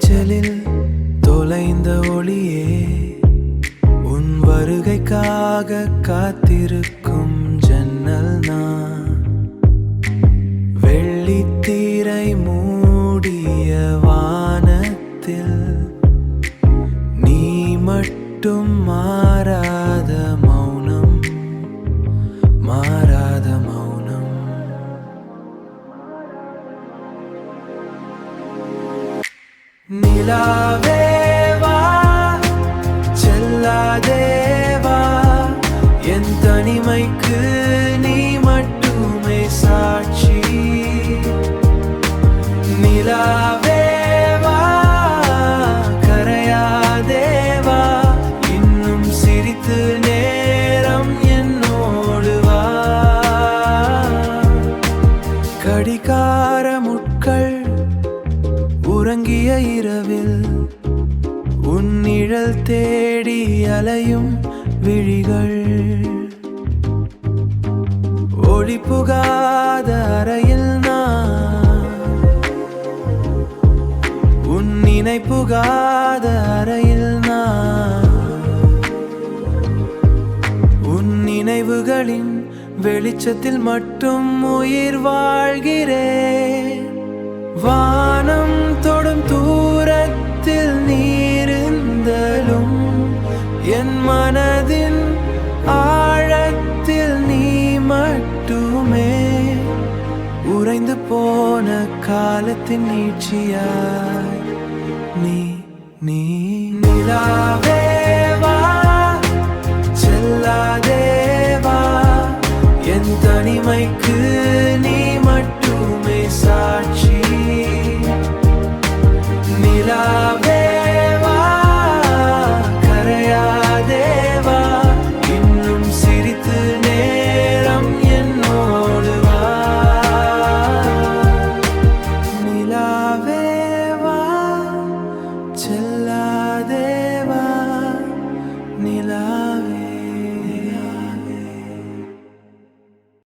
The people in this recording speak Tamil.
இரைச்சலில் தொலைந்த ஒளியே, உன் வருகைக்காக காத்திருக்கும் ஜன்னல் நான். வெள்ளித்திரை மூடிய வானத்தில் நீ மட்டும் மாறாத மௌனம், மாறாத மௌனம். நிலாவேவா செல்லாதேவா, என் தனிமைக்கு நீ மட்டுமே சாட்சி. நிலாவேவா கரையாதேவா, இன்னும் சிரித்து நேரம் என்னோடு வா. கடிகார முட்கள் உறங்கிய இரவில் உன் நிழல் தேடி அலையும் விழிகள், ஒளி புகாத அறையில் நான், உன் நினைப்புகாத அறையில் நான். உன் நினைவுகளின் வெளிச்சத்தில் மட்டும் உயிர் வாழ்கிறேன். வானம் தொடும் தூரத்தில் நீரிருந்தாலும் என் மனதின் ஆழத்தில் நீ மட்டுமே. உறைந்து போன காலத்தின் நீட்சியாய் நீ நீ. நிலாவேவா செல்லாதேவா, என் தனிமைக்கு நீ மட்டுமே சாட்சி. நிலா